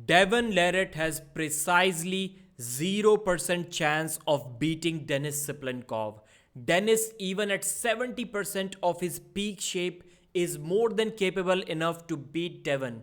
Devon Larratt has precisely 0% chance of beating Denis Siplenkov. Denis, even at 70% of his peak shape, is more than capable enough to beat Devon.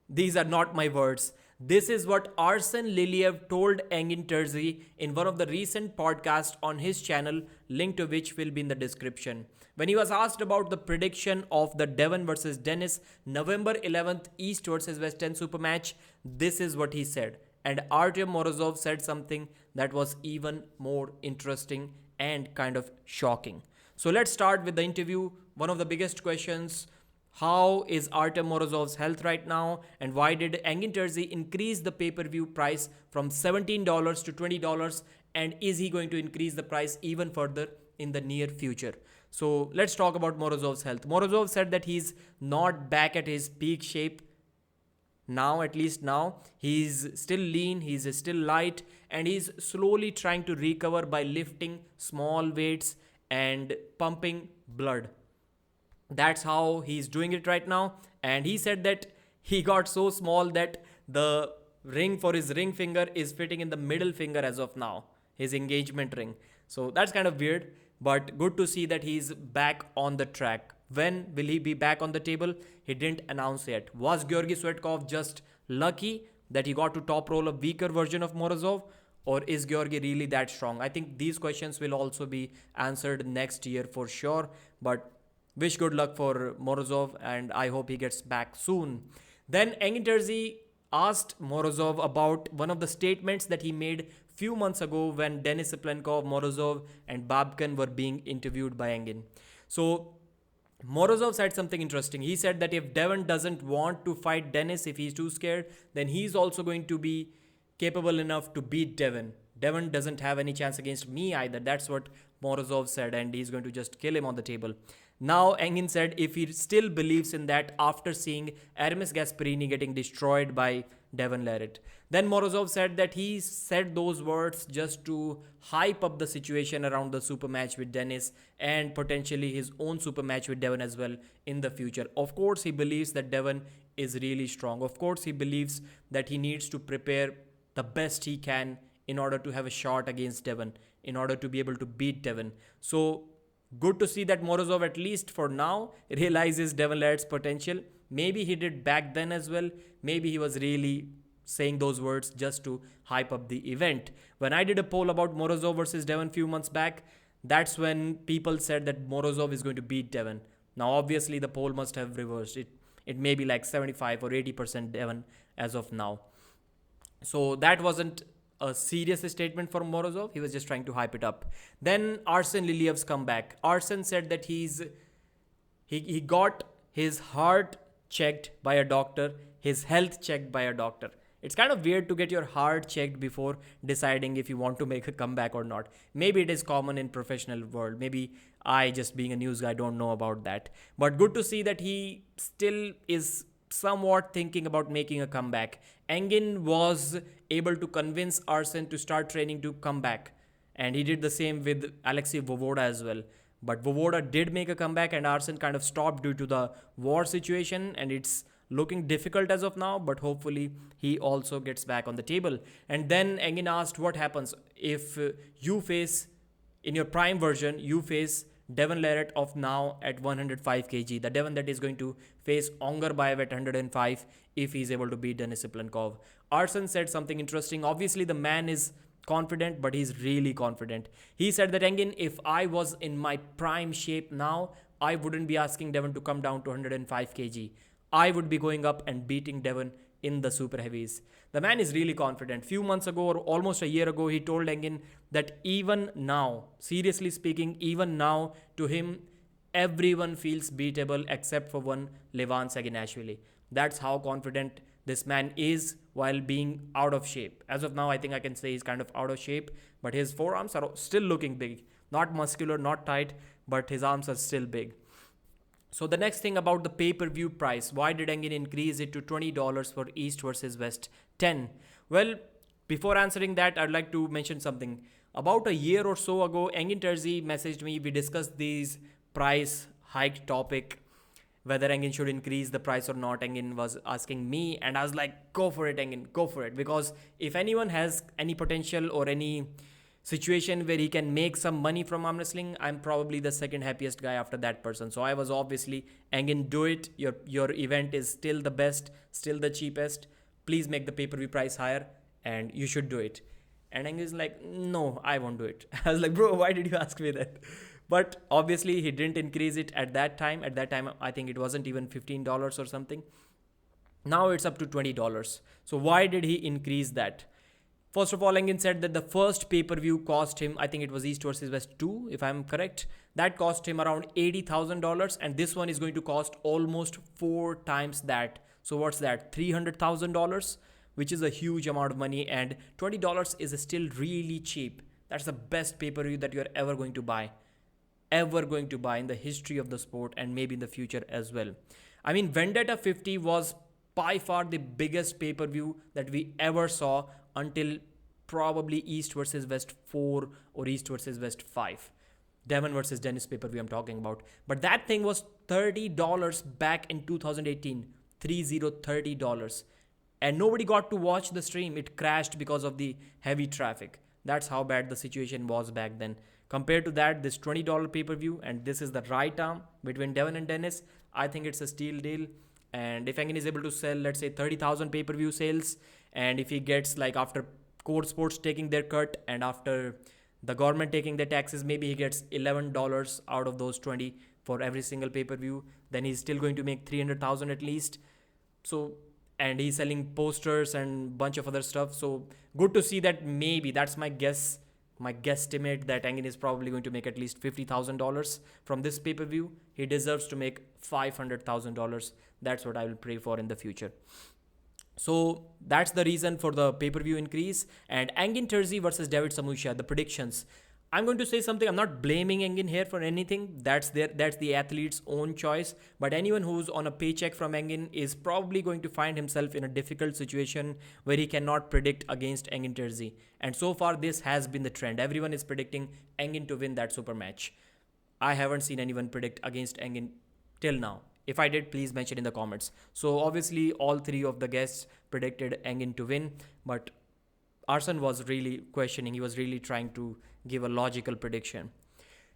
These are not my words. This is what Arsen Liliev told Engin Terzi in one of the recent podcasts on his channel, link to which will be in the description. When he was asked about the prediction of the Devon versus Denis November 11th East versus West 10 super match, this is what he said. And Artyom Morozov said something that was even more interesting and kind of shocking. So let's start with the interview. One of the biggest questions: how is Artem Morozov's health right now, and why did Engin Terzi increase the pay-per-view price from $17 to $20, and is he going to increase the price even further in the near future? So let's talk about Morozov's health. Morozov said that he's not back at his peak shape now, at least now. He's still lean, he's still light, and he's slowly trying to recover by lifting small weights and pumping blood. That's how he's doing it right now. And he said that he got so small that the ring for his ring finger is fitting in the middle finger as of now, his engagement ring. So that's kind of weird, but good to see that he's back on the track. When will he be back on the table? He didn't announce yet. Was Georgy Swetkov just lucky that he got to top roll a weaker version of Morozov? Or is Georgy really that strong? I think these questions will also be answered next year for sure. But wish good luck for Morozov, and I hope he gets back soon. Then Engin Terzi asked Morozov about one of the statements that he made few months ago when Denis Siplenkov, Morozov, and Babkin were being interviewed by Engin. So Morozov said something interesting. He said that if Devon doesn't want to fight Denis, if he's too scared, then he's also going to be capable enough to beat Devon. Devon doesn't have any chance against me either. That's what Morozov said, and he's going to just kill him on the table. Now, Engin said if he still believes in that after seeing Aramis Gasparini getting destroyed by Devon Larratt. Then Morozov said that he said those words just to hype up the situation around the super match with Denis and potentially his own super match with Devon as well in the future. Of course, he believes that Devon is really strong. Of course, he believes that he needs to prepare the best he can in order to have a shot against Devon, in order to be able to beat Devon. So good to see that Morozov, at least for now, realizes Devon Larratt's potential. Maybe he did back then as well. Maybe he was really saying those words just to hype up the event. When I did a poll about Morozov versus Devon few months back, that's when people said that Morozov is going to beat Devon. Now, obviously, the poll must have reversed. It may be like 75 or 80% Devon as of now. So that wasn't a serious statement for Morozov. He was just trying to hype it up. Then Arsen Liliev's comeback. Arsen said that he got his heart checked by a doctor, his health checked by a doctor. It's kind of weird to get your heart checked before deciding if you want to make a comeback or not. Maybe it is common in professional world. Maybe I, just being a news guy, don't know about that. But good to see that he still is somewhat thinking about making a comeback. Engin was able to convince Arsen to start training to come back. And he did the same with Alexei Vovoda as well. But Vovoda did make a comeback and Arsen kind of stopped due to the war situation, and it's looking difficult as of now, but hopefully he also gets back on the table. And then Engin asked what happens if you face, in your prime version, you face Devon Larratt of now at 105 kg, the Devon that is going to face Ongarbayev at 105 if he's able to beat Denis Siplenkov. Arsen said something interesting. Obviously, the man is confident, but he's really confident. He said that, Engin, if I was in my prime shape now, I wouldn't be asking Devon to come down to 105 kg. I would be going up and beating Devon in the super heavies. The man is really confident. Few months ago or almost a year ago, he told Engin that even now, seriously speaking, even now, to him, everyone feels beatable except for one, Levan Saginashvili. That's how confident this man is while being out of shape. As of now, I think I can say he's kind of out of shape, but his forearms are still looking big. Not muscular, not tight, but his arms are still big. So the next thing about the pay-per-view price, why did Engin increase it to $20 for East versus West 10? Well, before answering that, I'd like to mention something. About a year or so ago, Engin Terzi messaged me. We discussed these price hike topic. whether Engin should increase the price or not. Engin was asking me, and I was like, go for it, Engin, go for it. Because if anyone has any potential or any situation where he can make some money from arm wrestling, I'm probably the second happiest guy after that person. So I was obviously, Engin, do it. Your event is still the best, still the cheapest. Please make the pay-per-view price higher, and you should do it. And Engin is like, no, I won't do it. I was like, bro, why did you ask me that? But obviously he didn't increase it at that time. At that time, I think it wasn't even $15 or something. Now it's up to $20. So why did he increase that? First of all, Engin said that the first pay-per-view cost him, I think it was East versus West 2, if I'm correct. That cost him around $80,000, and this one is going to cost almost 4 times that. So what's that? $300,000, which is a huge amount of money, and $20 is still really cheap. That's the best pay-per-view that you're ever going to buy in the history of the sport, and maybe in the future as well. I mean, Vendetta 50 was by far the biggest pay-per-view that we ever saw until probably East versus West 4 or East versus West 5. Devon versus Denis pay-per-view I'm talking about. But that thing was $30 back in 2018. $30. And nobody got to watch the stream. It crashed because of the heavy traffic. That's how bad the situation was back then. Compared to that, this $20 pay-per-view, and this is the right arm between Devon and Denis, I think it's a steal deal. And if Engin is able to sell, let's say 30,000 pay-per-view sales, and if he gets, like, after Core Sports taking their cut and after the government taking their taxes, maybe he gets $11 out of those 20 for every single pay-per-view, then he's still going to make 300,000 at least. So, and he's selling posters and bunch of other stuff. So good to see that. Maybe that's my guesstimate that Engin is probably going to make at least $50,000 from this pay-per-view. He deserves to make $500,000. That's what I will pray for in the future. So that's the reason for the pay-per-view increase. And Engin Terzi versus David Samusha, the predictions. I'm going to say something. I'm not blaming Engin here for anything. That's the athlete's own choice. But anyone who's on a paycheck from Engin is probably going to find himself in a difficult situation where he cannot predict against Engin Terzi. And so far, this has been the trend. Everyone is predicting Engin to win that super match. I haven't seen anyone predict against Engin till now. If I did, please mention in the comments. So obviously, all 3 of the guests predicted Engin to win. But Arsen was really questioning. He was really trying to give a logical prediction.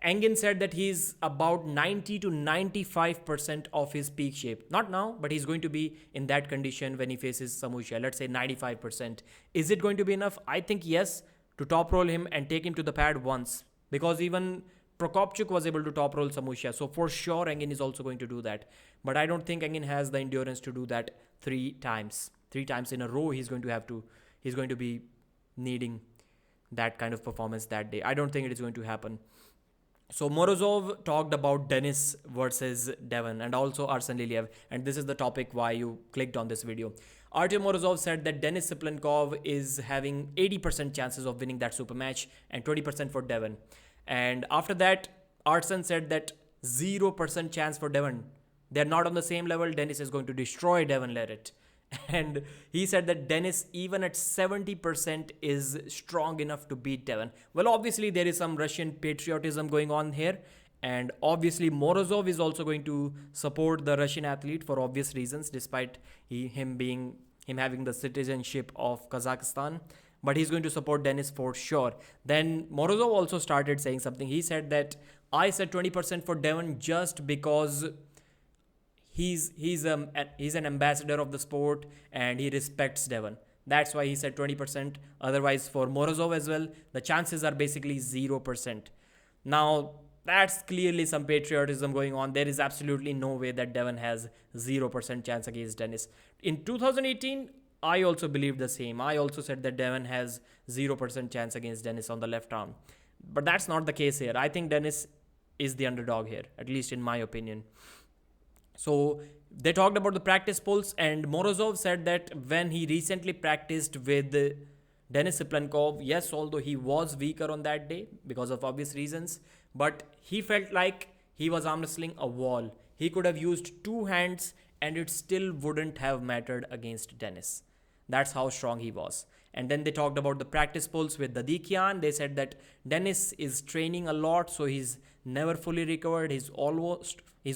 Engin said that he's about 90 to 95% of his peak shape. Not now, but he's going to be in that condition when he faces Samusha. Let's say 95%. Is it going to be enough? I think yes, to top roll him and take him to the pad once. Because even Prokopchuk was able to top roll Samusha. So for sure, Engin is also going to do that. But I don't think Engin has the endurance to do that 3 times. 3 times in a row, he's going to be needing that kind of performance that day. I don't think it is going to happen. So Morozov talked about Denis versus Devon and also Arsen Liliev. And this is the topic why you clicked on this video. Artyom Morozov said that Denis Siplenkov is having 80% chances of winning that super match and 20% for Devon. And after that, Arsen said that 0% chance for Devon. They're not on the same level. Denis is going to destroy Devon Larratt. And he said that Denis, even at 70%, is strong enough to beat Devon. Well, obviously, there is some Russian patriotism going on here. And obviously, Morozov is also going to support the Russian athlete for obvious reasons, despite him having the citizenship of Kazakhstan. But he's going to support Denis for sure. Then Morozov also started saying something. He said that I said 20% for Devon just because he's an ambassador of the sport and he respects Devon. That's why he said 20%. Otherwise, for Morozov as well, the chances are basically 0%. Now, that's clearly some patriotism going on. There is absolutely no way that Devon has 0% chance against Denis. In 2018, I also believed the same. I also said that Devon has 0% chance against Denis on the left arm. But that's not the case here. I think Denis is the underdog here, at least in my opinion. So they talked about the practice pulls, and Morozov said that when he recently practiced with Denis Siplenkov, yes, although he was weaker on that day because of obvious reasons, but he felt like he was arm wrestling a wall. He could have used 2 hands and it still wouldn't have mattered against Denis. That's how strong he was. And then they talked about the practice pulls with the Dikian. They said that Denis is training a lot, so he's never fully recovered. He's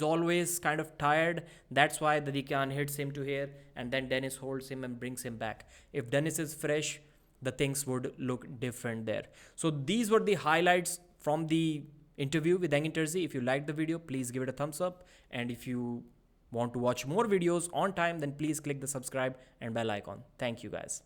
always kind of tired. That's why the Dikian hits him to here, and then Denis holds him and brings him back. If Denis is fresh, the things would look different there. So these were the highlights from the interview with Engin Terzi. If you liked the video, please give it a thumbs up. And if you want to watch more videos on time, then please click the subscribe and bell icon. Thank you guys.